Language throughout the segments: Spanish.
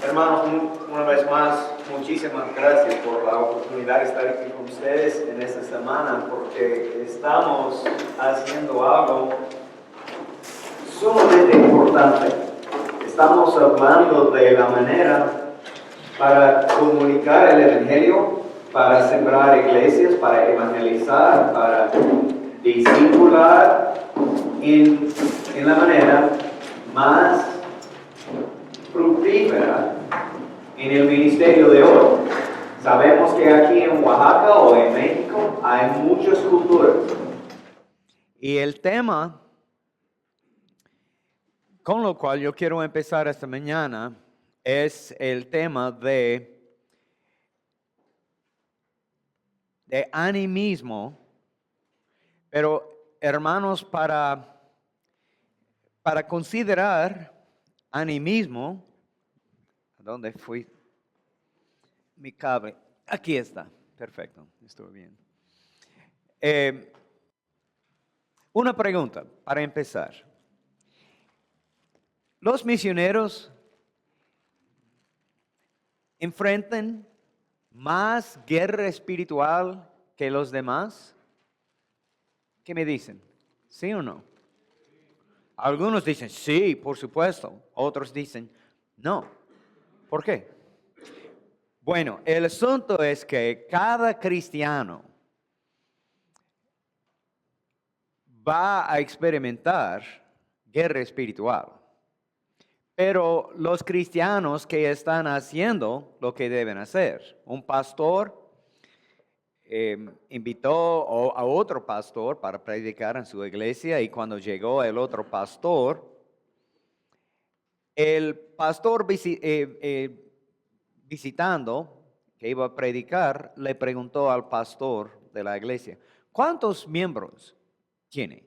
Hermanos, una vez más, muchísimas gracias por la oportunidad de estar aquí con ustedes en esta semana, porque estamos haciendo algo sumamente importante. Estamos hablando de la manera para comunicar el Evangelio, para sembrar iglesias, para evangelizar, para discipular en la manera más fructífera en el ministerio de hoy. Sabemos que aquí en Oaxaca o en México hay muchas culturas. Y el tema con lo cual yo quiero empezar esta mañana es el tema de animismo. Pero hermanos, para considerar animismo, ¿dónde fui? Mi cable. Aquí está. Perfecto. Estoy bien. Una pregunta para empezar. ¿Los misioneros enfrentan más guerra espiritual que los demás? ¿Qué me dicen? ¿Sí o no? Algunos dicen sí, por supuesto. Otros dicen no. ¿Por qué? Bueno, el asunto es que cada cristiano va a experimentar guerra espiritual. Pero los cristianos que están haciendo lo que deben hacer, un pastor invitó a otro pastor para predicar en su iglesia, y cuando llegó el otro pastor, el pastor visitando, que iba a predicar, le preguntó al pastor de la iglesia: ¿cuántos miembros tiene?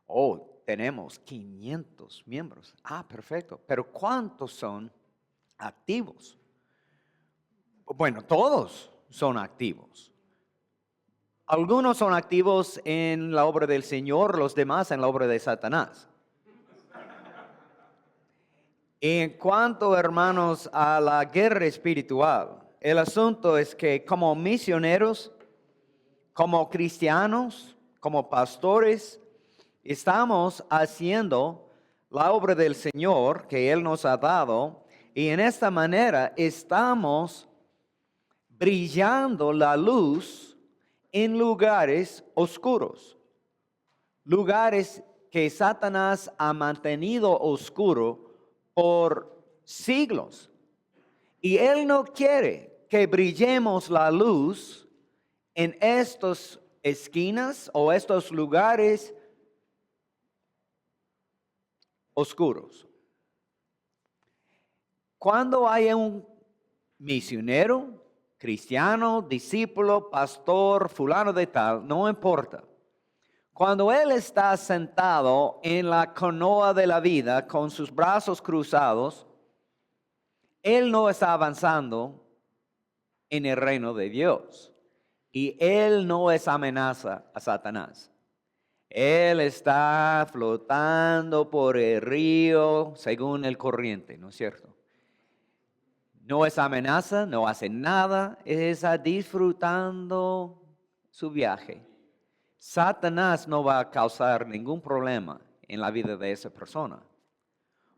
Oh, tenemos 500 miembros. Ah, perfecto. Pero ¿cuántos son activos? Bueno, todos son activos. Algunos son activos en la obra del Señor, los demás en la obra de Satanás. En cuanto, hermanos, a la guerra espiritual, el asunto es que como misioneros, como cristianos, como pastores, estamos haciendo la obra del Señor que Él nos ha dado, y en esta manera estamos brillando la luz en lugares oscuros, lugares que Satanás ha mantenido oscuro por siglos. Y Él no quiere que brillemos la luz en estas esquinas o estos lugares oscuros. Cuando hay un misionero, cristiano, discípulo, pastor, fulano de tal, no importa. Cuando él está sentado en la canoa de la vida con sus brazos cruzados, él no está avanzando en el reino de Dios. Y él no es amenaza a Satanás. Él está flotando por el río según el corriente, ¿no es cierto? No es amenaza, no hace nada, está disfrutando su viaje. Satanás no va a causar ningún problema en la vida de esa persona,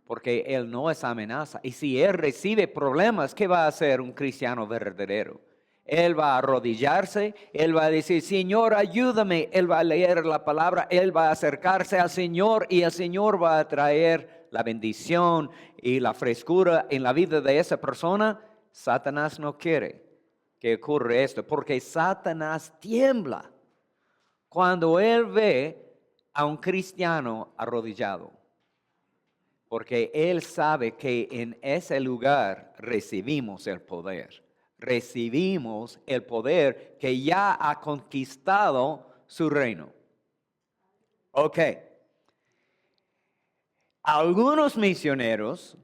porque él no es amenaza. Y si él recibe problemas, ¿qué va a hacer un cristiano verdadero? Él va a arrodillarse, él va a decir: Señor, ayúdame. Él va a leer la palabra, él va a acercarse al Señor, y el Señor va a traer la bendición y la frescura en la vida de esa persona. Satanás no quiere que ocurra esto, porque Satanás tiembla cuando él ve a un cristiano arrodillado, porque él sabe que en ese lugar recibimos el poder. Recibimos el poder que ya ha conquistado su reino. Ok. Algunos misioneros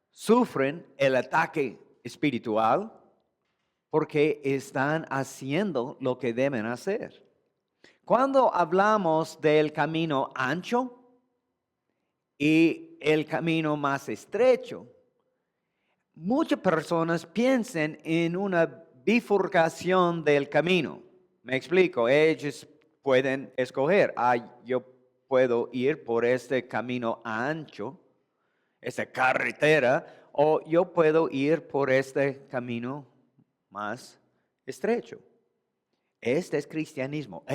sufren el ataque espiritual porque están haciendo lo que deben hacer. Cuando hablamos del camino ancho y el camino más estrecho, muchas personas piensan en una bifurcación del camino. Me explico, ellos pueden escoger, yo puedo ir por este camino ancho, esta carretera, o yo puedo ir por este camino más estrecho. Este es cristianismo.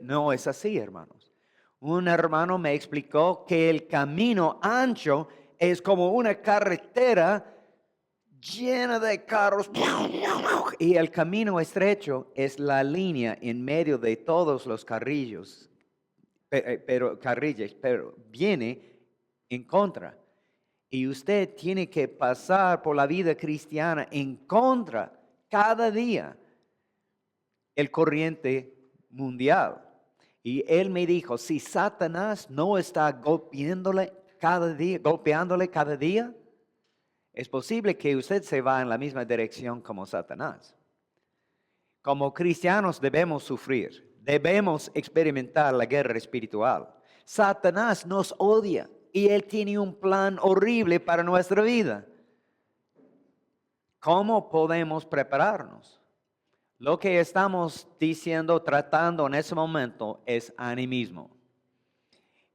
No es así, hermanos. Un hermano me explicó que el camino ancho es como una carretera llena de carros y el camino estrecho es la línea en medio de todos los carrillos, pero viene en contra. Y usted tiene que pasar por la vida cristiana en contra cada día el corriente mundial. Y él me dijo, si Satanás no está golpeándole cada día, es posible que usted se va en la misma dirección como Satanás. Como cristianos debemos sufrir, debemos experimentar la guerra espiritual. Satanás nos odia y él tiene un plan horrible para nuestra vida. ¿Cómo podemos prepararnos? Lo que estamos diciendo, tratando en ese momento es animismo.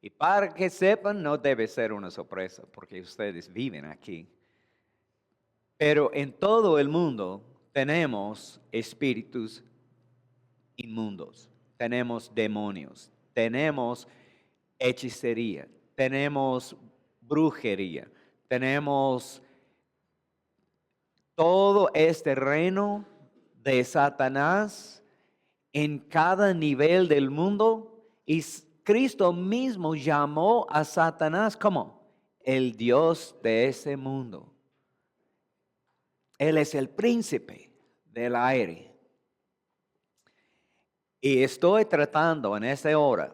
Y para que sepan, no debe ser una sorpresa porque ustedes viven aquí. Pero en todo el mundo tenemos espíritus inmundos, tenemos demonios, tenemos hechicería, tenemos brujería, tenemos todo este reino de Satanás en cada nivel del mundo, y Cristo mismo llamó a Satanás como el Dios de ese mundo. Él es el príncipe del aire. Y estoy tratando en esta hora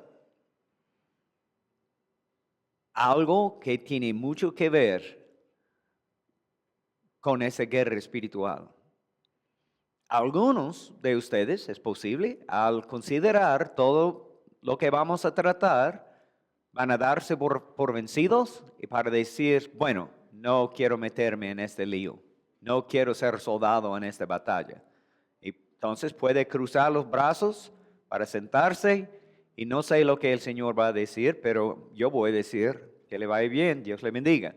algo que tiene mucho que ver con esa guerra espiritual. Algunos de ustedes, es posible, al considerar todo lo que vamos a tratar, van a darse por vencidos y para decir, bueno, no quiero meterme en este lío. No quiero ser soldado en esta batalla. Entonces puede cruzar los brazos para sentarse y no sé lo que el Señor va a decir, pero yo voy a decir que le vaya bien, Dios le bendiga.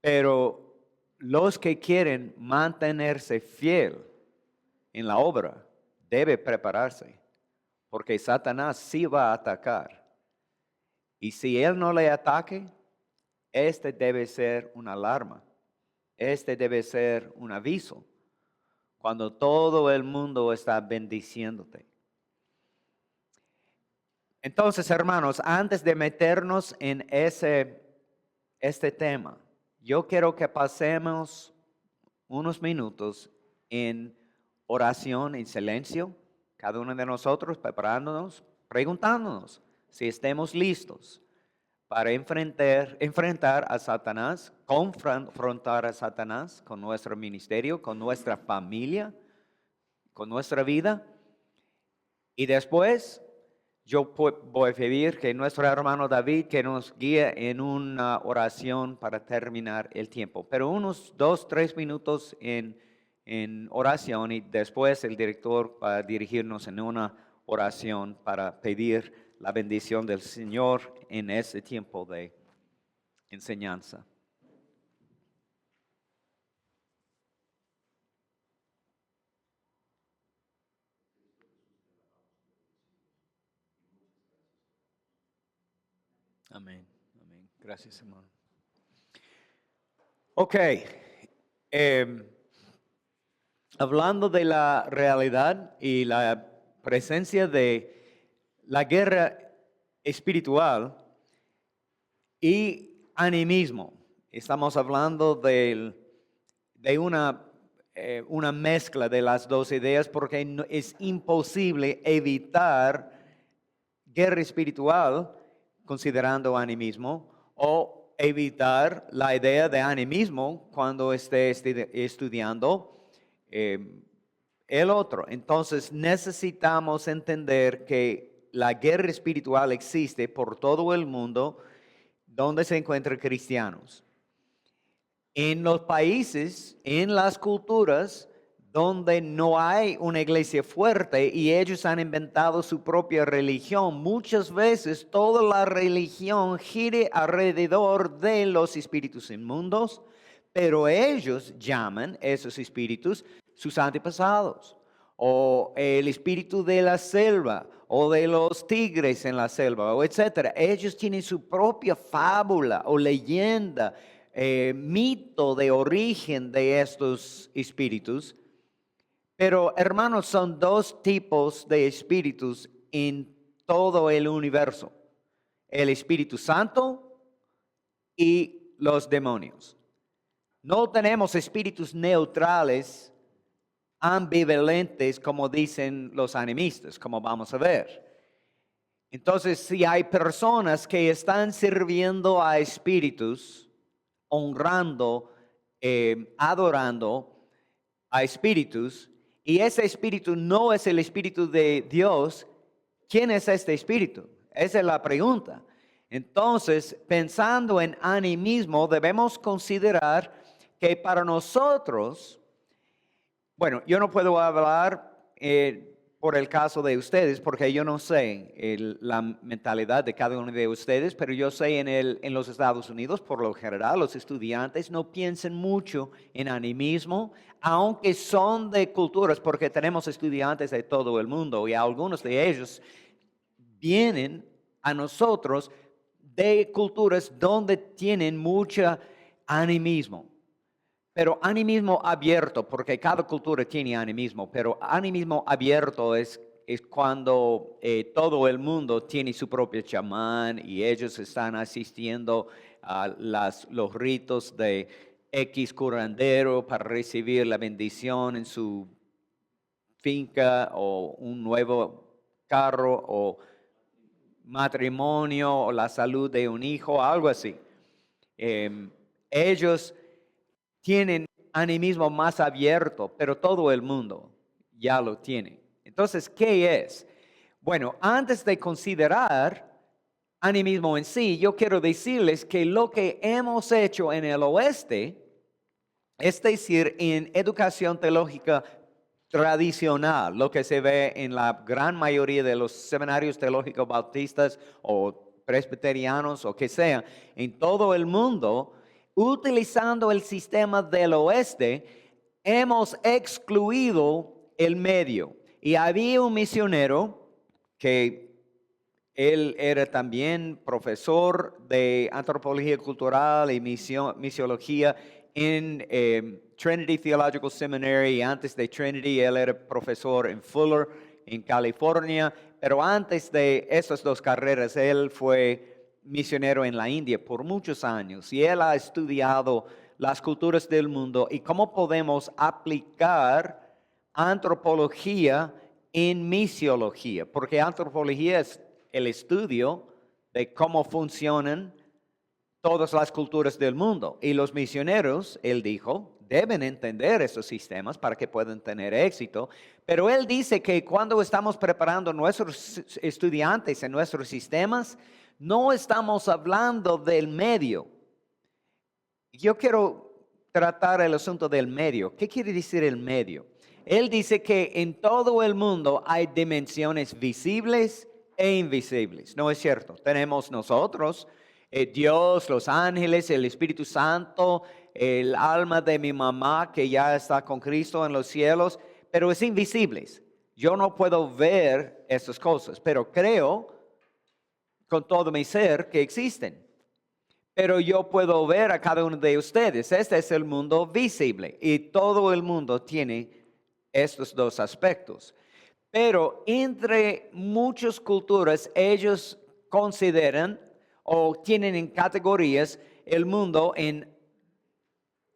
Pero los que quieren mantenerse fiel en la obra deben prepararse, porque Satanás sí va a atacar. Y si él no le ataque, este debe ser una alarma. Este debe ser un aviso cuando todo el mundo está bendiciéndote. Entonces, hermanos, antes de meternos en este tema, yo quiero que pasemos unos minutos en oración, en silencio, cada uno de nosotros preparándonos, preguntándonos si estemos listos para enfrentar a Satanás, confrontar a Satanás con nuestro ministerio, con nuestra familia, con nuestra vida. Y después yo voy a pedir que nuestro hermano David que nos guíe en una oración para terminar el tiempo. Pero unos 2-3 minutos en oración y después el director va a dirigirnos en una oración para pedir la bendición del Señor en ese tiempo de enseñanza. Amén, amén. Gracias, hermano. Ok, hablando de la realidad y la presencia de la guerra espiritual y animismo. Estamos hablando de una mezcla de las dos ideas porque es imposible evitar guerra espiritual considerando animismo o evitar la idea de animismo cuando esté estudiando el otro. Entonces necesitamos entender que la guerra espiritual existe por todo el mundo donde se encuentran cristianos. En los países, en las culturas donde no hay una iglesia fuerte y ellos han inventado su propia religión, muchas veces toda la religión gire alrededor de los espíritus inmundos, pero ellos llaman esos espíritus sus antepasados, o el espíritu de la selva, o de los tigres en la selva, o etcétera. Ellos tienen su propia fábula o leyenda, mito de origen de estos espíritus. Pero hermanos, son dos tipos de espíritus en todo el universo: el Espíritu Santo y los demonios. No tenemos espíritus neutrales, ambivalentes, como dicen los animistas, como vamos a ver. Entonces, si hay personas que están sirviendo a espíritus, honrando, adorando a espíritus, y ese espíritu no es el espíritu de Dios, ¿quién es este espíritu? Esa es la pregunta. Entonces, pensando en animismo, debemos considerar que para nosotros, bueno, yo no puedo hablar por el caso de ustedes, porque yo no sé la mentalidad de cada uno de ustedes, pero yo sé en los Estados Unidos, por lo general, los estudiantes no piensan mucho en animismo, aunque son de culturas, porque tenemos estudiantes de todo el mundo y algunos de ellos vienen a nosotros de culturas donde tienen mucho animismo. Pero animismo abierto, porque cada cultura tiene animismo, pero animismo abierto es cuando todo el mundo tiene su propio chamán y ellos están asistiendo a los ritos de X curandero para recibir la bendición en su finca o un nuevo carro o matrimonio o la salud de un hijo, algo así. Ellos tienen animismo más abierto, pero todo el mundo ya lo tiene. Entonces, ¿qué es? Bueno, antes de considerar animismo en sí, yo quiero decirles que lo que hemos hecho en el oeste, es decir, en educación teológica tradicional, lo que se ve en la gran mayoría de los seminarios teológicos bautistas o presbiterianos o que sea, en todo el mundo, utilizando el sistema del oeste, hemos excluido el medio. Y había un misionero que él era también profesor de antropología cultural y misiología en Trinity Theological Seminary, y antes de Trinity él era profesor en Fuller, en California, pero antes de esas dos carreras él fue misionero en la India por muchos años y él ha estudiado las culturas del mundo y cómo podemos aplicar antropología en misiología, porque antropología es el estudio de cómo funcionan todas las culturas del mundo. Y los misioneros, él dijo, deben entender esos sistemas para que puedan tener éxito. Pero él dice que cuando estamos preparando nuestros estudiantes en nuestros sistemas, no estamos hablando del medio. Yo quiero tratar el asunto del medio. ¿Qué quiere decir el medio? Él dice que en todo el mundo hay dimensiones visibles e invisibles. ¿No es cierto? Tenemos nosotros, Dios, los ángeles, el Espíritu Santo, el alma de mi mamá que ya está con Cristo en los cielos, pero es invisibles. Yo no puedo ver esas cosas, pero creo con todo mi ser que existen. Pero yo puedo ver a cada uno de ustedes. Este es el mundo visible y todo el mundo tiene estos dos aspectos. Pero entre muchas culturas ellos consideran o tienen en categorías el mundo en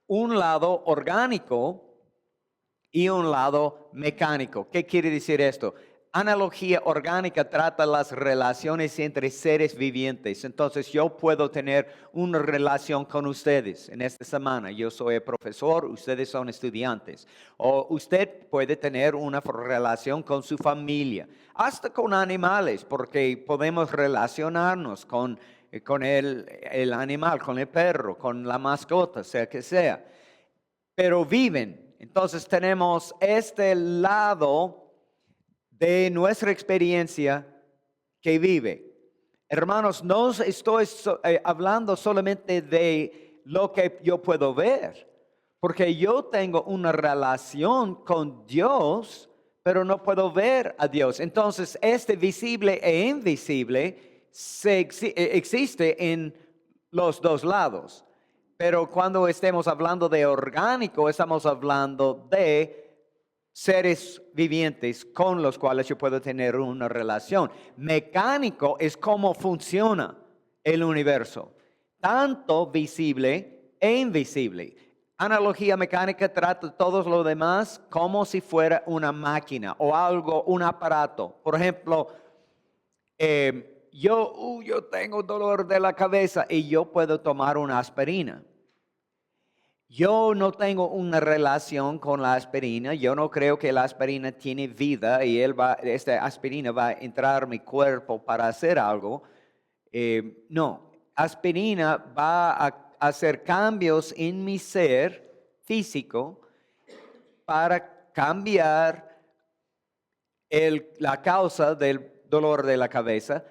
un lado orgánico y un lado mecánico. ¿Qué quiere decir esto? analogía orgánica trata las relaciones entre seres vivientes. Entonces yo puedo tener una relación con ustedes en esta semana. Yo soy el profesor, ustedes son estudiantes. O usted puede tener una relación con su familia, hasta con animales, porque podemos relacionarnos con el animal, con el perro, con la mascota, sea que sea. Pero viven. Entonces tenemos este lado de nuestra experiencia que vive. Hermanos, no estoy hablando solamente de lo que yo puedo ver, porque yo tengo una relación con Dios, pero no puedo ver a Dios. Entonces, este visible e invisible existe en los dos lados. Pero cuando estemos hablando de orgánico, estamos hablando de seres vivientes con los cuales yo puedo tener una relación. Mecánico es cómo funciona el universo, tanto visible e invisible. Analogía mecánica trata todo lo demás como si fuera una máquina o algo, un aparato. Por ejemplo, yo tengo dolor de la cabeza y yo puedo tomar una aspirina. Yo no tengo una relación con la aspirina. Yo no creo que la aspirina tiene vida y esta aspirina va a entrar en mi cuerpo para hacer algo. No, aspirina va a hacer cambios en mi ser físico para cambiar la causa del dolor de la cabeza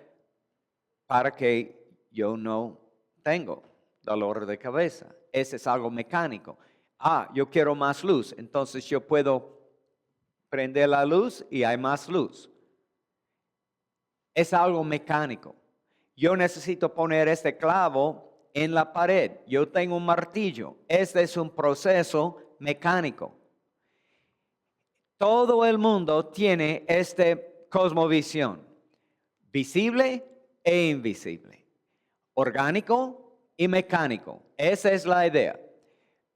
para que yo no tengo dolor de cabeza. Ese es algo mecánico. Yo quiero más luz, entonces yo puedo prender la luz y hay más luz. Es algo mecánico. Yo necesito poner este clavo en la pared. Yo tengo un martillo. Este es un proceso mecánico. Todo el mundo tiene esta cosmovisión, visible e invisible, orgánico y mecánico. Esa es la idea.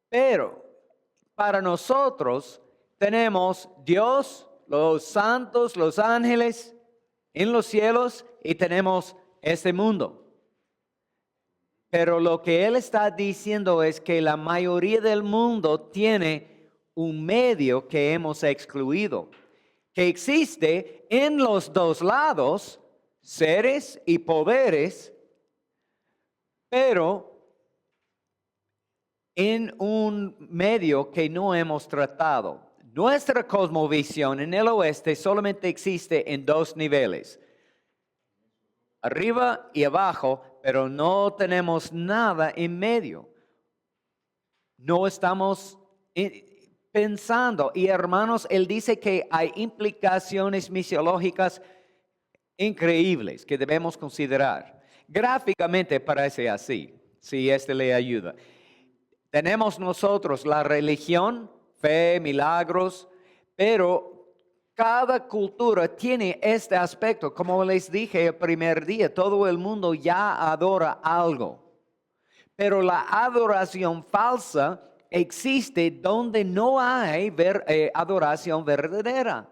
Pero para nosotros tenemos Dios, los santos, los ángeles en los cielos y tenemos este mundo. Pero lo que él está diciendo es que la mayoría del mundo tiene un medio que hemos excluido, que existe en los dos lados, seres y poderes, pero en un medio que no hemos tratado. Nuestra cosmovisión en el oeste solamente existe en dos niveles, arriba y abajo, pero no tenemos nada en medio. No estamos pensando. Y hermanos, él dice que hay implicaciones misiológicas increíbles que debemos considerar. Gráficamente parece así, si este le ayuda. Tenemos nosotros la religión, fe, milagros, pero cada cultura tiene este aspecto. Como les dije el primer día, todo el mundo ya adora algo. Pero la adoración falsa existe donde no hay adoración verdadera.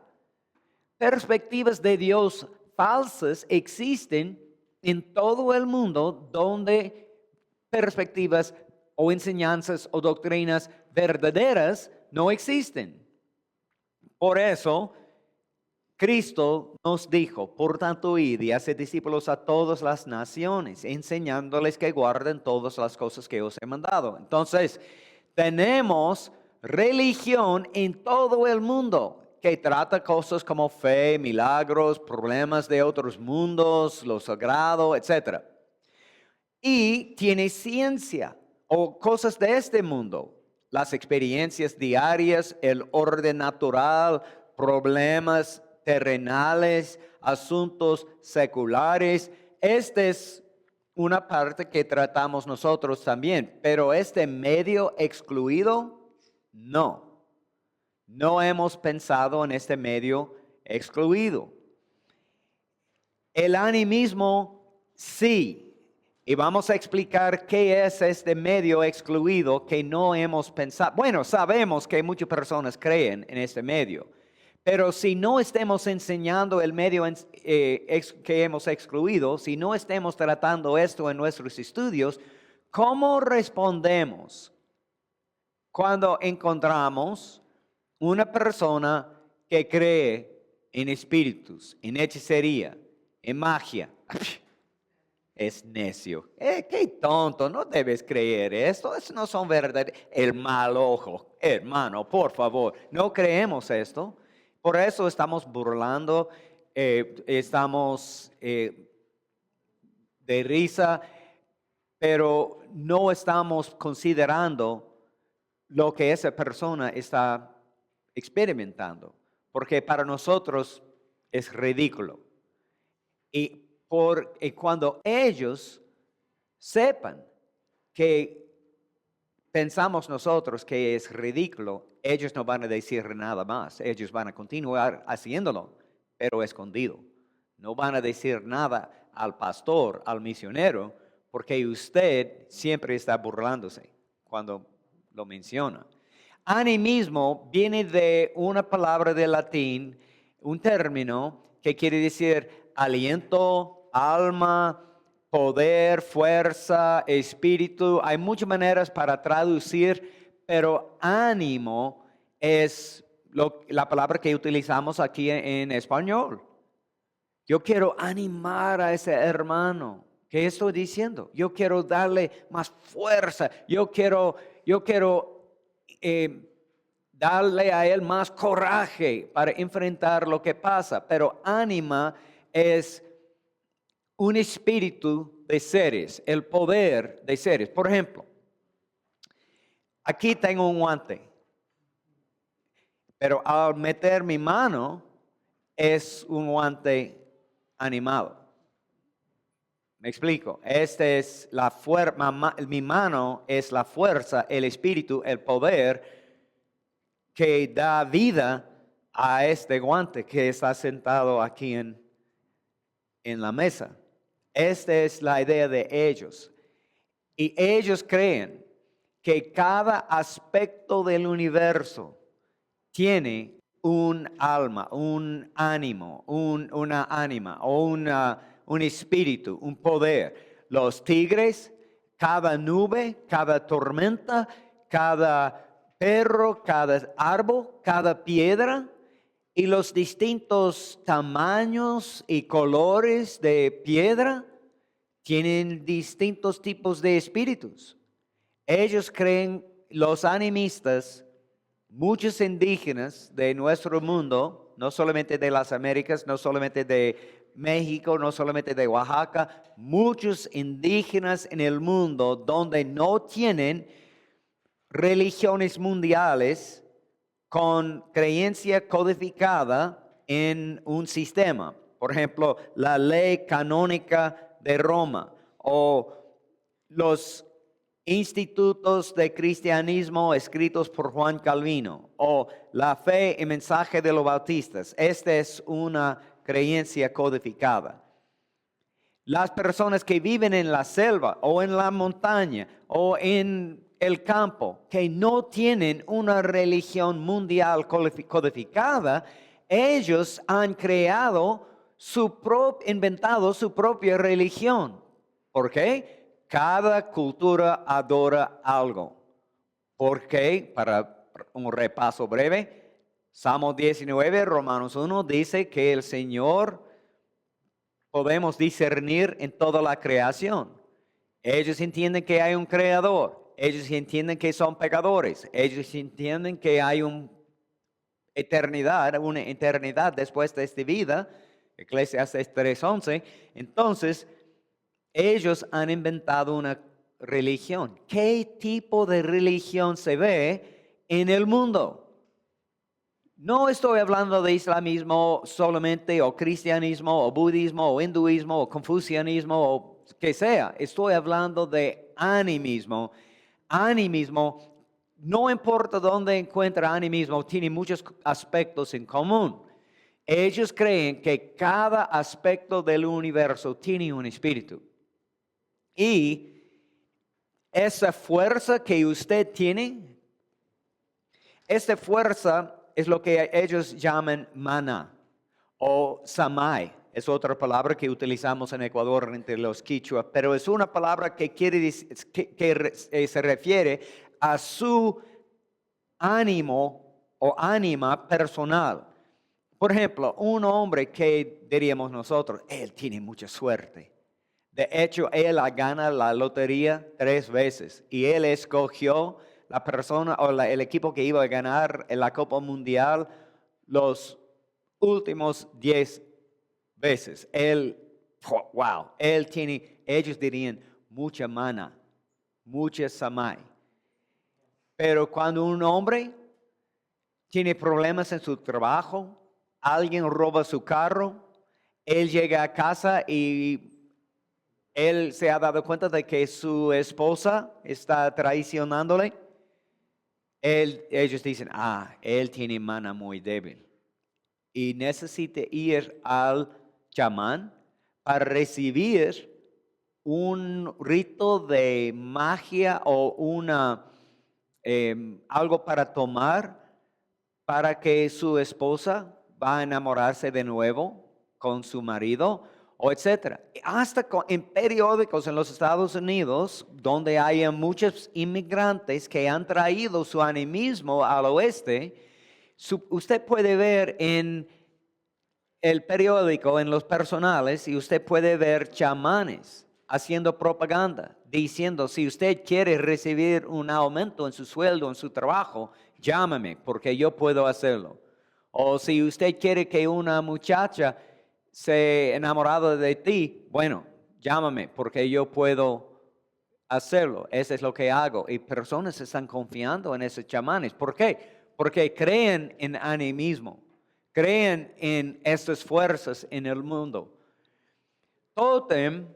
Perspectivas de Dios falsas existen en todo el mundo donde perspectivas o enseñanzas o doctrinas verdaderas no existen. Por eso, Cristo nos dijo, por tanto, id y haced discípulos a todas las naciones, enseñándoles que guarden todas las cosas que os he mandado. Entonces, tenemos religión en todo el mundo que trata cosas como fe, milagros, problemas de otros mundos, lo sagrado, etc. Y tiene ciencia o cosas de este mundo, las experiencias diarias, el orden natural, problemas terrenales, asuntos seculares. Esta es una parte que tratamos nosotros también, pero este medio excluido, no. No hemos pensado en este medio excluido. El animismo, sí. Y vamos a explicar qué es este medio excluido que no hemos pensado. Bueno, sabemos que muchas personas creen en este medio, Pero si no estemos enseñando el medio que hemos excluido, si no estemos tratando esto en nuestros estudios, ¿cómo respondemos cuando encontramos una persona que cree en espíritus, en hechicería, en magia? Es necio. Qué tonto, no debes creer esto. Eso no son verdades. El mal ojo, hermano, por favor, no creemos esto. Por eso estamos burlando, estamos de risa, pero no estamos considerando lo que esa persona está experimentando, porque para nosotros es ridículo. Y cuando ellos sepan que pensamos nosotros que es ridículo, ellos no van a decir nada más. Ellos van a continuar haciéndolo, pero escondido. No van a decir nada al pastor, al misionero, porque usted siempre está burlándose cuando lo menciona. Animismo viene de una palabra de latín, un término que quiere decir aliento, alma, poder, fuerza, espíritu. Hay muchas maneras para traducir, pero ánimo es la palabra que utilizamos aquí en español. Yo quiero animar a ese hermano. ¿Qué estoy diciendo? Yo quiero darle más fuerza. Yo quiero darle a él más coraje para enfrentar lo que pasa. Pero ánima es un espíritu de seres, el poder de seres. Por ejemplo, aquí tengo un guante, pero al meter mi mano es un guante animado. Me explico. Este es la fuerza, mi mano es la fuerza, el espíritu, el poder que da vida a este guante que está sentado aquí en la mesa. Esta es la idea de ellos. Y ellos creen que cada aspecto del universo tiene un alma, un ánimo, una ánima o un espíritu, un poder. Los tigres, cada nube, cada tormenta, cada perro, cada árbol, cada piedra y los distintos tamaños y colores de piedra tienen distintos tipos de espíritus. Ellos creen, los animistas, muchos indígenas de nuestro mundo, no solamente de las Américas, no solamente de México, no solamente de Oaxaca, muchos indígenas en el mundo donde no tienen religiones mundiales con creencia codificada en un sistema. Por ejemplo, la ley canónica de Roma o los institutos de cristianismo escritos por Juan Calvino o la fe y mensaje de los bautistas. Esta es una creencia codificada. Las personas que viven en la selva o en la montaña o en el campo, que no tienen una religión mundial codificada, ellos han inventado su propia religión. ¿Por qué? Cada cultura adora algo. ¿Por qué? Para un repaso breve, Salmo 19, Romanos 1 dice que el Señor podemos discernir en toda la creación. Ellos entienden que hay un creador. Ellos entienden que son pecadores. Ellos entienden que hay una eternidad después de esta vida. Eclesiastes 3:11. Entonces, ellos han inventado una religión. ¿Qué tipo de religión se ve en el mundo? No estoy hablando de islamismo solamente, o cristianismo, o budismo, o hinduismo, o confucianismo, o que sea. Estoy hablando de animismo. Animismo, no importa dónde encuentra animismo, tiene muchos aspectos en común. Ellos creen que cada aspecto del universo tiene un espíritu. Y esa fuerza que usted tiene, esta fuerza es lo que ellos llaman maná o samay. Es otra palabra que utilizamos en Ecuador entre los quichua, pero es una palabra que quiere decir, se refiere a su ánimo o ánima personal. Por ejemplo, un hombre que diríamos nosotros, él tiene mucha suerte. De hecho, él gana la lotería 3 veces y él escogió la persona o el equipo que iba a ganar en la Copa Mundial los últimos 10 veces. Él, wow, él tiene, ellos dirían, mucha mana, mucha samay. Pero cuando un hombre tiene problemas en su trabajo, alguien roba su carro, él llega a casa y él se ha dado cuenta de que su esposa está traicionándole. Ellos dicen, él tiene mana muy débil. Y necesita ir al chamán para recibir un rito de magia o algo para tomar para que su esposa va a enamorarse de nuevo con su marido, o etcétera. Hasta en periódicos en los Estados Unidos, donde hay muchos inmigrantes que han traído su animismo al oeste, usted puede ver en el periódico, en los personales, y usted puede ver chamanes haciendo propaganda, diciendo, si usted quiere recibir un aumento en su sueldo, en su trabajo, llámame, porque yo puedo hacerlo. O si usted quiere que una muchacha se enamorado de ti, bueno, llámame, porque yo puedo hacerlo. Eso es lo que hago. Y personas están confiando en esos chamanes. ¿Por qué? Porque creen en animismo. Creen en estas fuerzas en el mundo. Tótem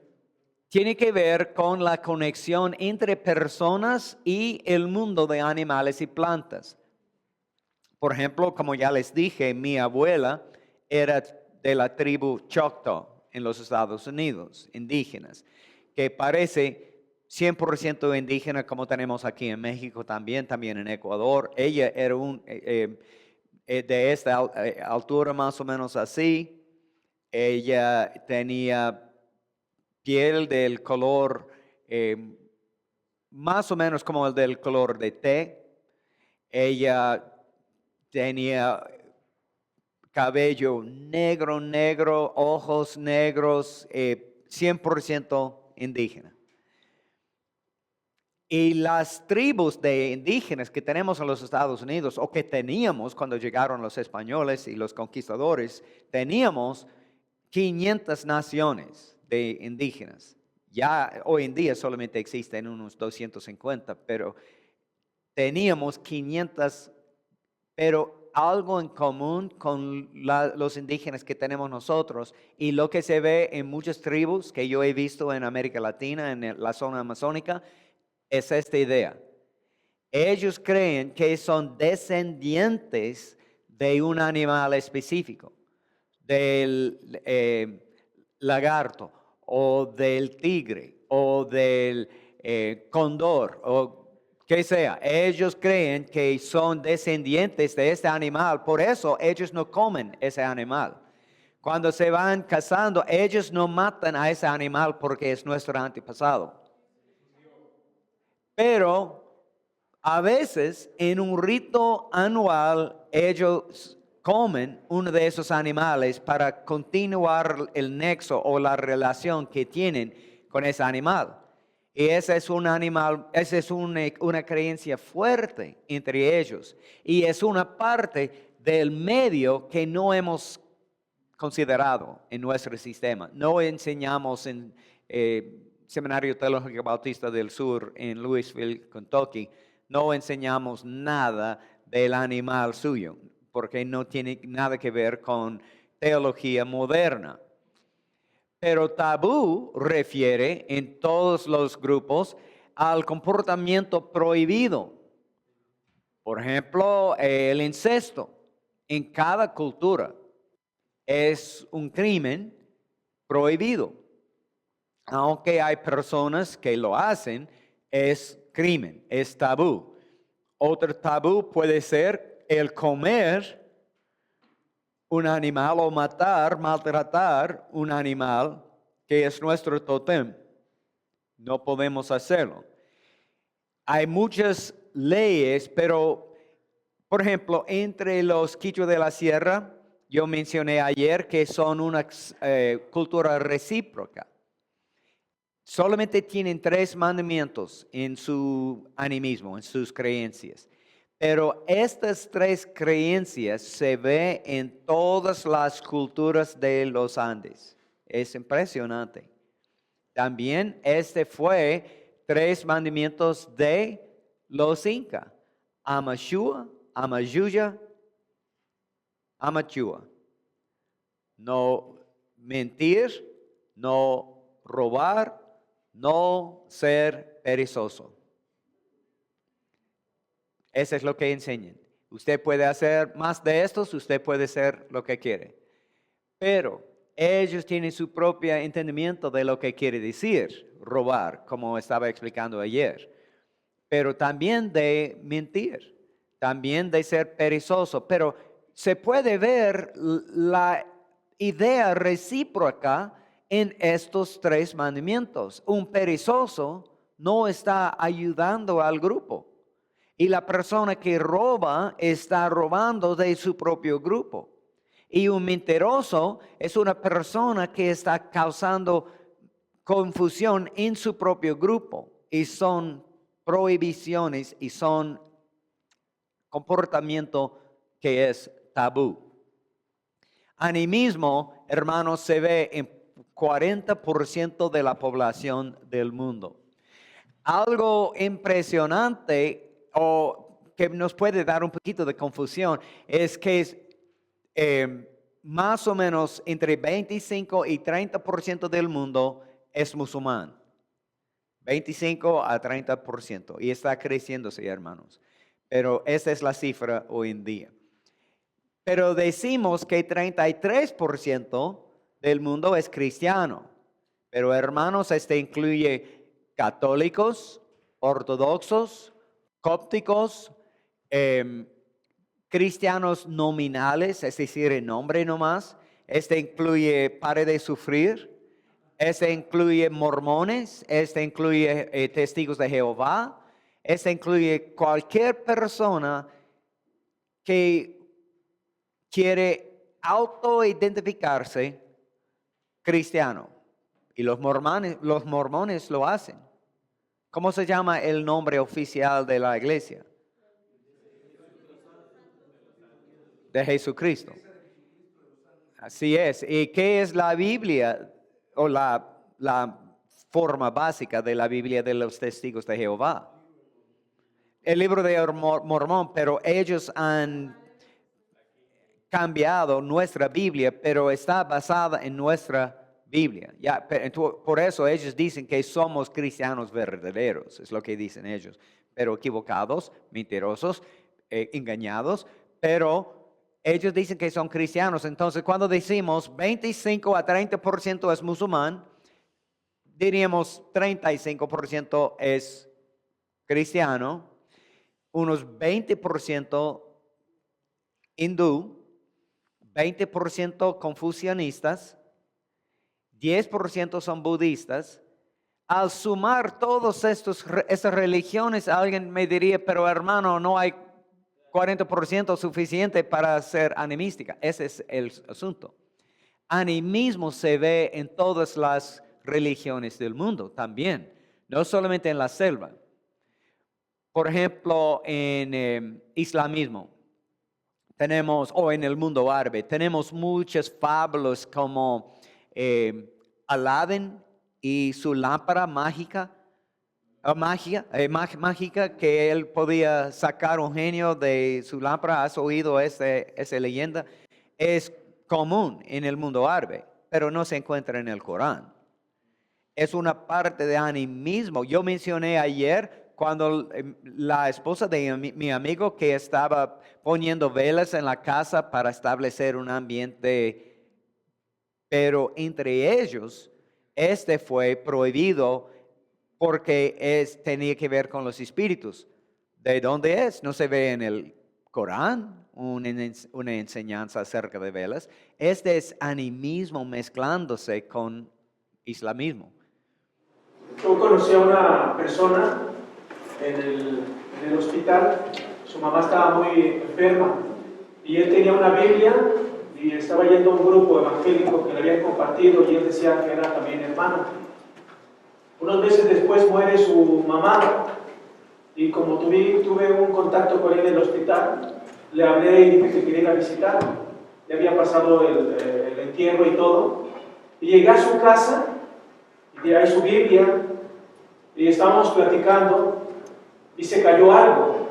tiene que ver con la conexión entre personas y el mundo de animales y plantas. Por ejemplo, como ya les dije, mi abuela era de la tribu Choctaw en los Estados Unidos, indígenas, que parece 100% indígena como tenemos aquí en México también en Ecuador. Ella era de esta altura más o menos así. Ella tenía piel del color más o menos como el del color de té. Ella tenía cabello negro, ojos negros, 100% indígena. Y las tribus de indígenas que tenemos en los Estados Unidos, o que teníamos cuando llegaron los españoles y los conquistadores, teníamos 500 naciones de indígenas. Ya hoy en día solamente existen unos 250, pero teníamos 500, pero algo en común con los indígenas que tenemos nosotros y lo que se ve en muchas tribus que yo he visto en América Latina, en la zona amazónica, es esta idea. Ellos creen que son descendientes de un animal específico, del lagarto o del tigre o del cóndor o que sea. Ellos creen que son descendientes de este animal, por eso ellos no comen ese animal. Cuando se van cazando, ellos no matan a ese animal porque es nuestro antepasado. Pero a veces en un rito anual ellos comen uno de esos animales para continuar el nexo o la relación que tienen con ese animal. Y ese es un animal, esa es una creencia fuerte entre ellos. Y es una parte del medio que no hemos considerado en nuestro sistema. No enseñamos en Seminario Teológico Bautista del Sur en Louisville, Kentucky. No enseñamos nada del animal suyo, porque no tiene nada que ver con teología moderna. Pero tabú refiere en todos los grupos al comportamiento prohibido. Por ejemplo, el incesto en cada cultura es un crimen prohibido. Aunque hay personas que lo hacen, es crimen, es tabú. Otro tabú puede ser el comer un animal o maltratar un animal que es nuestro tótem. No podemos hacerlo. Hay muchas leyes, pero, por ejemplo, entre los quichua de la sierra, yo mencioné ayer que son una cultura recíproca. Solamente tienen 3 mandamientos en su animismo, en sus creencias. Pero estas 3 creencias se ven en todas las culturas de los Andes. Es impresionante. También fue 3 mandamientos de los incas. Amashua, Amayuya, Amachua. No mentir, no robar, no ser perezoso. Eso es lo que enseñan. Usted puede hacer más de estos, usted puede hacer lo que quiere. Pero ellos tienen su propio entendimiento de lo que quiere decir robar, como estaba explicando ayer. Pero también de mentir, también de ser perezoso. Pero se puede ver la idea recíproca en estos 3 mandamientos. Un perezoso no está ayudando al grupo. Y la persona que roba está robando de su propio grupo. Y un mentiroso es una persona que está causando confusión en su propio grupo. Y son prohibiciones y son comportamiento que es tabú. Animismo, hermanos, se ve en 40% de la población del mundo. Algo impresionante o que nos puede dar un poquito de confusión es que más o menos entre 25 y 30% del mundo es musulmán. 25 a 30%. Y está creciéndose, hermanos. Pero esa es la cifra hoy en día. Pero decimos que 33% del mundo es cristiano. Pero hermanos, incluye católicos, ortodoxos, cópticos, cristianos nominales, es decir, en nombre nomás. Incluye pare de sufrir. Incluye mormones. Incluye testigos de Jehová. Incluye cualquier persona que quiere autoidentificarse cristiano. Y los mormones lo hacen. ¿Cómo se llama el nombre oficial de la iglesia? De Jesucristo. Así es. ¿Y qué es la Biblia o la forma básica de la Biblia de los testigos de Jehová? El libro de Mormón, pero ellos han cambiado nuestra Biblia, pero está basada en nuestra Biblia. Por eso ellos dicen que somos cristianos verdaderos, es lo que dicen ellos, pero equivocados, mentirosos, engañados, pero ellos dicen que son cristianos. Entonces, cuando decimos 25 a 30% es musulmán, diríamos 35% es cristiano, unos 20% hindú, 20% confucianistas, 10% son budistas. Al sumar todas estas religiones, alguien me diría, pero hermano, no hay 40% suficiente para ser animística. Ese es el asunto. Animismo se ve en todas las religiones del mundo también, no solamente en la selva. Por ejemplo, en islamismo tenemos, o en el mundo árabe, tenemos muchas fábulas como Aladín y su lámpara mágica, mágica que él podía sacar un genio de su lámpara. ¿Has oído esa leyenda? Es común en el mundo árabe, pero no se encuentra en el Corán. Es una parte de animismo. Yo mencioné ayer cuando la esposa de mi amigo que estaba poniendo velas en la casa para establecer un ambiente, pero entre ellos, fue prohibido porque tenía que ver con los espíritus. ¿De dónde es? No se ve en el Corán, una enseñanza acerca de velas. Este es animismo mezclándose con islamismo. Yo conocí a una persona en el hospital, su mamá estaba muy enferma y él tenía una Biblia y estaba yendo a un grupo evangélico que le habían compartido y él decía que era también hermano. Unos meses después muere su mamá y como tuve un contacto con él en el hospital, le hablé y dije que quería ir a visitar. Ya había pasado el entierro y todo. Y llegué a su casa y hay su Biblia y estábamos platicando y se cayó algo.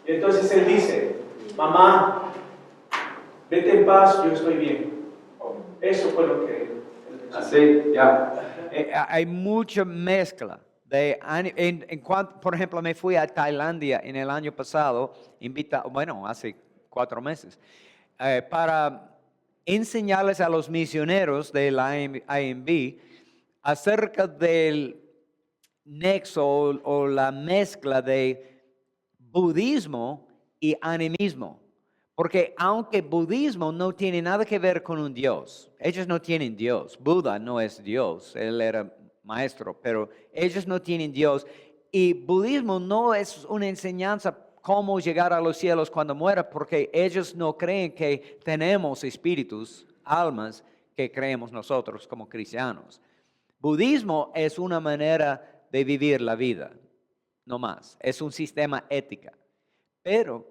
Y entonces él dice, mamá, vete en paz, yo estoy bien. Eso fue lo que él pensó. Así, ya. Hay mucha mezcla. Por ejemplo, me fui a Tailandia en el año pasado, hace 4 meses, para enseñarles a los misioneros del IMB acerca del nexo o la mezcla de budismo y animismo. Porque aunque budismo no tiene nada que ver con un Dios, ellos no tienen Dios. Buda no es Dios, él era maestro, pero ellos no tienen Dios. Y budismo no es una enseñanza cómo llegar a los cielos cuando muera, porque ellos no creen que tenemos espíritus, almas, que creemos nosotros como cristianos. Budismo es una manera de vivir la vida, no más. Es un sistema ética. Pero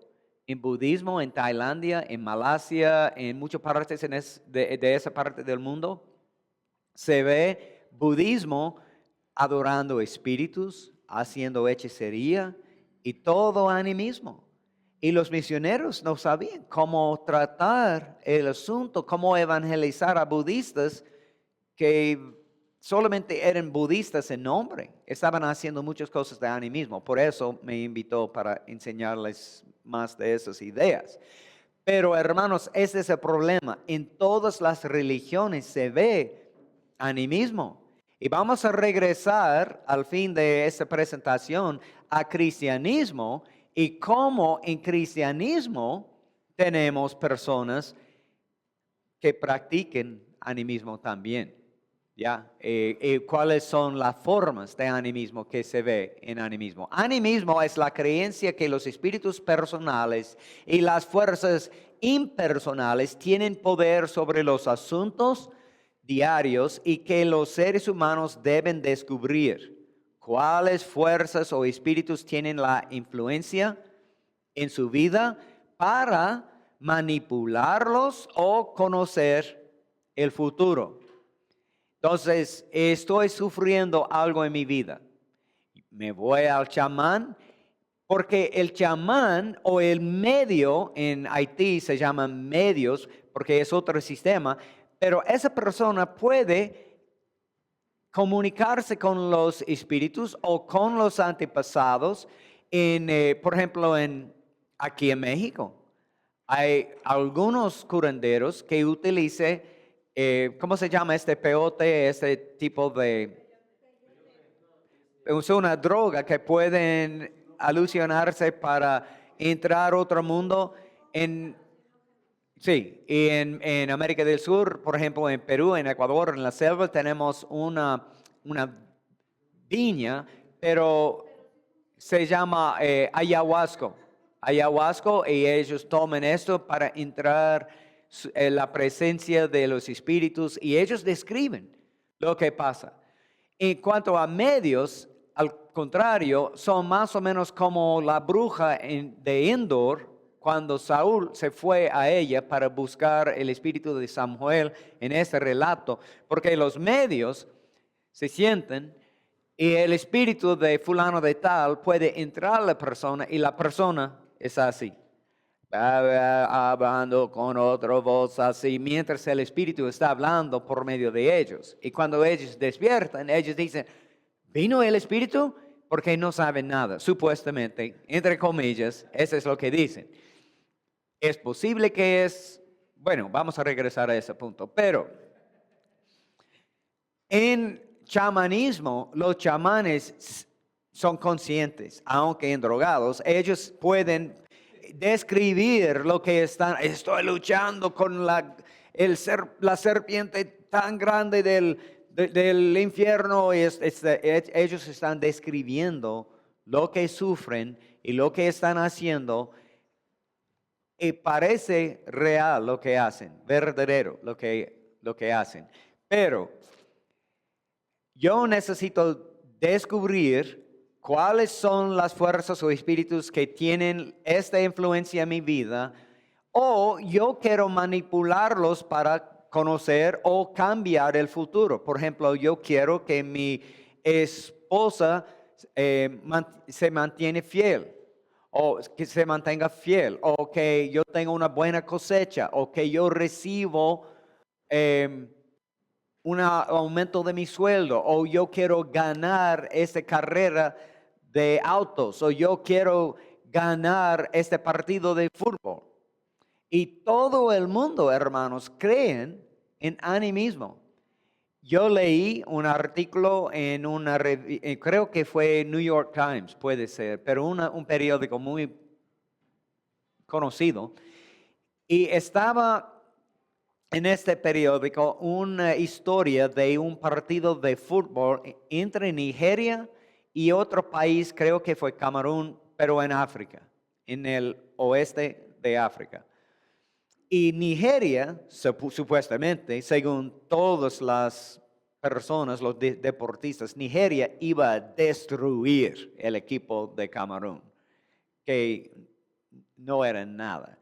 en budismo, en Tailandia, en Malasia, en muchas partes de esa parte del mundo, se ve budismo adorando espíritus, haciendo hechicería y todo animismo. Y los misioneros no sabían cómo tratar el asunto, cómo evangelizar a budistas que solamente eran budistas en nombre. Estaban haciendo muchas cosas de animismo. Por eso me invitó para enseñarles más de esas ideas. Pero hermanos, ese es el problema. En todas las religiones se ve animismo. Y vamos a regresar al fin de esta presentación a cristianismo y cómo en cristianismo tenemos personas que practiquen animismo también. ¿Ya? ¿Cuáles son las formas de animismo que se ve en animismo? Animismo es la creencia que los espíritus personales y las fuerzas impersonales tienen poder sobre los asuntos diarios y que los seres humanos deben descubrir cuáles fuerzas o espíritus tienen la influencia en su vida para manipularlos o conocer el futuro. Entonces, estoy sufriendo algo en mi vida. Me voy al chamán, porque el chamán o el medio, en Haití se llaman medios, porque es otro sistema, pero esa persona puede comunicarse con los espíritus o con los antepasados, por ejemplo, aquí en México. Hay algunos curanderos que utilizan, ¿cómo se llama este peyote? Este tipo de... Es una droga que pueden alusionarse para entrar a otro mundo. Sí, y en América del Sur, por ejemplo, en Perú, en Ecuador, en la selva, tenemos una viña, pero se llama ayahuasca. Ayahuasca, y ellos toman esto para entrar en la presencia de los espíritus, y ellos describen lo que pasa. En cuanto a medios, al contrario, son más o menos como la bruja de Endor, cuando Saúl se fue a ella para buscar el espíritu de Samuel en este relato, porque los medios se sienten y el espíritu de fulano de tal puede entrar a la persona y la persona es así, hablando con otra voz así, mientras el espíritu está hablando por medio de ellos. Y cuando ellos despiertan, ellos dicen, ¿vino el espíritu? Porque no saben nada, supuestamente, entre comillas, eso es lo que dicen. Es posible que vamos a regresar a ese punto, pero en chamanismo, los chamanes son conscientes, aunque endrogados, ellos pueden describir lo que están. Estoy luchando con la serpiente tan grande del infierno. Ellos están describiendo lo que sufren y lo que están haciendo. Y parece real lo que hacen, verdadero lo que hacen. Pero yo necesito descubrir cuáles son las fuerzas o espíritus que tienen esta influencia en mi vida, o yo quiero manipularlos para conocer o cambiar el futuro. Por ejemplo, yo quiero que mi esposa se mantiene fiel, o que se mantenga fiel, o que yo tenga una buena cosecha, o que yo recibo un aumento de mi sueldo, o yo quiero ganar esta carrera de autos, o yo quiero ganar este partido de fútbol. Y todo el mundo, hermanos, creen en animismo. Yo leí un artículo en una revista, creo que fue New York Times, puede ser, pero un periódico muy conocido, y estaba en este periódico una historia de un partido de fútbol entre Nigeria y otro país, creo que fue Camerún, pero en África, en el oeste de África. Y Nigeria, supuestamente, según todas las personas, los deportistas, Nigeria iba a destruir el equipo de Camerún, que no era nada.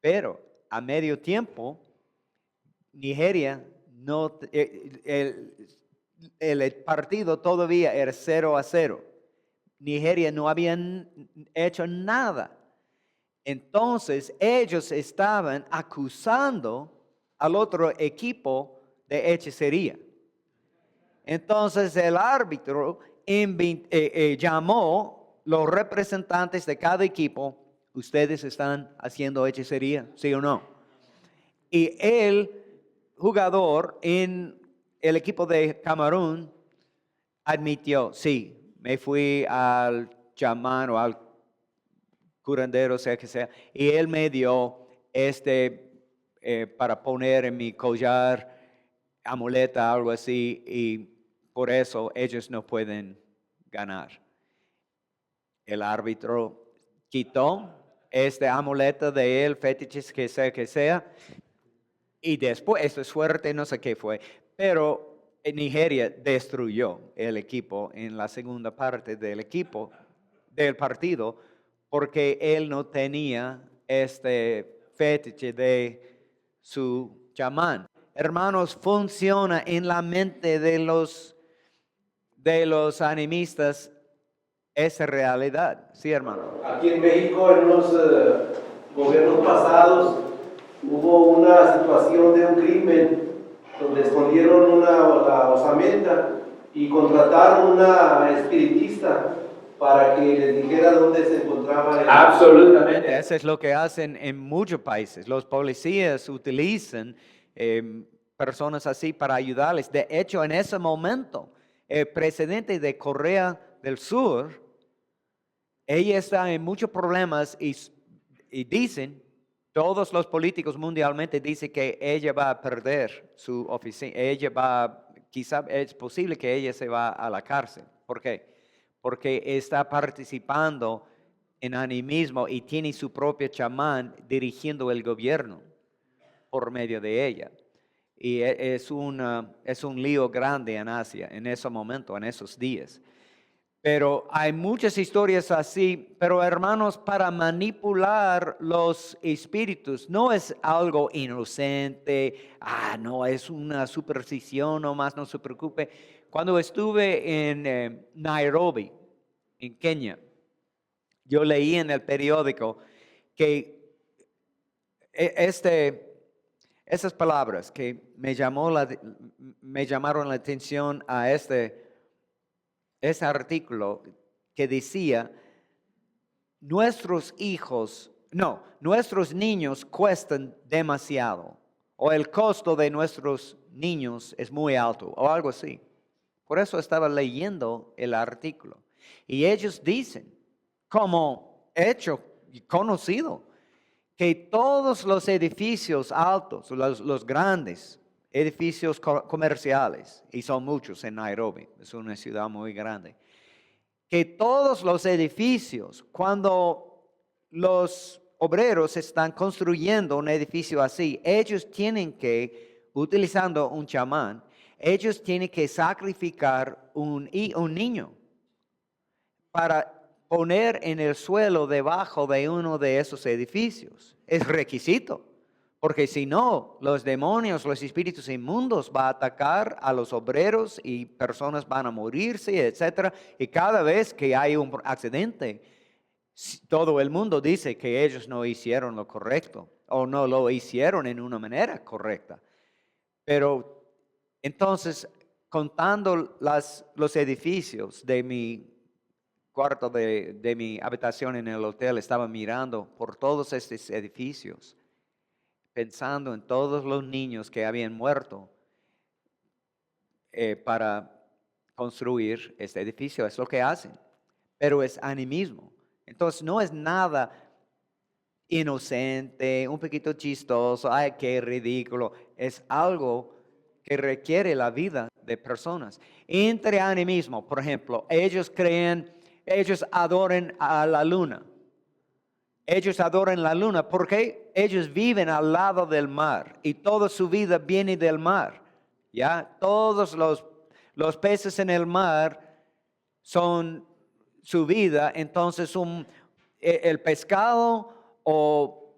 Pero a medio tiempo, Nigeria, el partido todavía era 0-0. Nigeria no habían hecho nada. Entonces ellos estaban acusando al otro equipo de hechicería. Entonces el árbitro llamó los representantes de cada equipo. ¿Ustedes están haciendo hechicería? ¿Sí o no? Y el jugador en el equipo de Camerún admitió, sí, me fui al chamán o al curandero, sea que sea, y él me dio para poner en mi collar, amuleta, algo así, y por eso ellos no pueden ganar. El árbitro quitó amuleta de él, fetiches que sea, y después, esto es suerte, no sé qué fue, pero Nigeria destruyó el equipo en la segunda parte del partido, porque él no tenía este fetiche de su chamán. Hermanos, funciona en la mente de los animistas esa realidad. Sí, hermano. Aquí en México, en unos gobiernos pasados, hubo una situación de un crimen donde escondieron la osamenta y contrataron una espiritista para que les dijera dónde se encontraba el... Absolutamente. Eso es lo que hacen en muchos países. Los policías utilizan personas así para ayudarles. De hecho, en ese momento, el presidente de Corea del Sur, ella está en muchos problemas y dicen, todos los políticos mundialmente dicen que ella va a perder su oficina. Quizá es posible que ella se va a la cárcel. ¿Por qué? Porque está participando en animismo y tiene su propio chamán dirigiendo el gobierno por medio de ella. Y es un lío grande en Asia en ese momento, en esos días. Pero hay muchas historias así, pero hermanos, para manipular los espíritus no es algo inocente, no es una superstición nomás, no se preocupe. Cuando estuve en Nairobi, en Kenia, yo leí en el periódico que esas palabras que me llamaron la atención a ese artículo que decía, nuestros niños cuestan demasiado, o el costo de nuestros niños es muy alto, o algo así. Por eso estaba leyendo el artículo. Y ellos dicen, como hecho y conocido, que todos los edificios altos, los grandes edificios comerciales, y son muchos en Nairobi, es una ciudad muy grande, que todos los edificios, cuando los obreros están construyendo un edificio así, ellos tienen que, utilizando un chamán, ellos tienen que sacrificar un niño para poner en el suelo debajo de uno de esos edificios. Es requisito, porque si no, los demonios, los espíritus inmundos van a atacar a los obreros y personas van a morirse, etc. Y cada vez que hay un accidente, todo el mundo dice que ellos no hicieron lo correcto o no lo hicieron en una manera correcta. Pero entonces, contando los edificios de mi cuarto de mi habitación en el hotel, estaba mirando por todos estos edificios, pensando en todos los niños que habían muerto para construir este edificio. Es lo que hacen, pero es animismo. Entonces no es nada inocente, un poquito chistoso, ay, qué ridículo. Es algo que requiere la vida de personas. Entre animismo, por ejemplo, ellos adoran a la luna. Ellos adoran la luna porque ellos viven al lado del mar y toda su vida viene del mar. ¿Ya? Todos los peces en el mar son su vida. Entonces el pescado o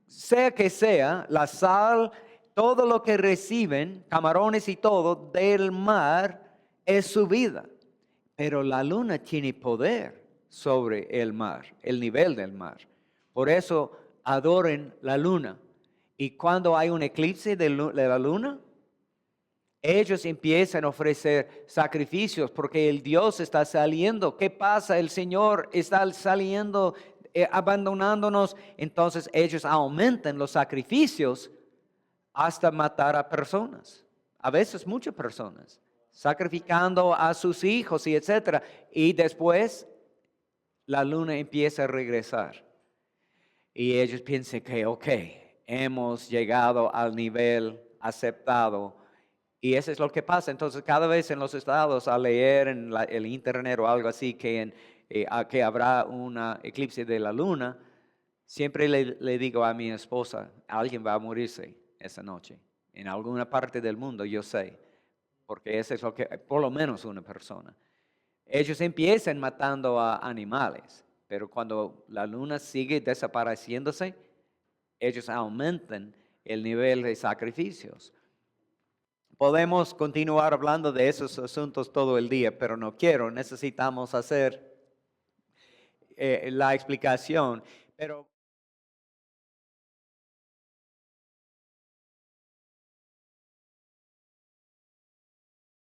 sea que sea, la sal, todo lo que reciben, camarones y todo del mar es su vida. Pero la luna tiene poder sobre el mar, el nivel del mar. Por eso adoren la luna. Y cuando hay un eclipse de la luna, ellos empiezan a ofrecer sacrificios porque el Dios está saliendo. ¿Qué pasa? El Señor está saliendo, abandonándonos. Entonces ellos aumentan los sacrificios hasta matar a personas. A veces muchas personas. Sacrificando a sus hijos y etcétera. Y después la luna empieza a regresar. Y ellos piensan que, hemos llegado al nivel aceptado. Y eso es lo que pasa. Entonces, cada vez en los estados, al leer en el internet o algo así, que habrá una eclipse de la luna, siempre le digo a mi esposa, alguien va a morirse esa noche. En alguna parte del mundo, yo sé. Porque eso es lo que, por lo menos una persona. Ellos empiezan matando a animales. Pero cuando la luna sigue desapareciéndose, ellos aumentan el nivel de sacrificios. Podemos continuar hablando de esos asuntos todo el día, pero no quiero. Necesitamos hacer la explicación. Pero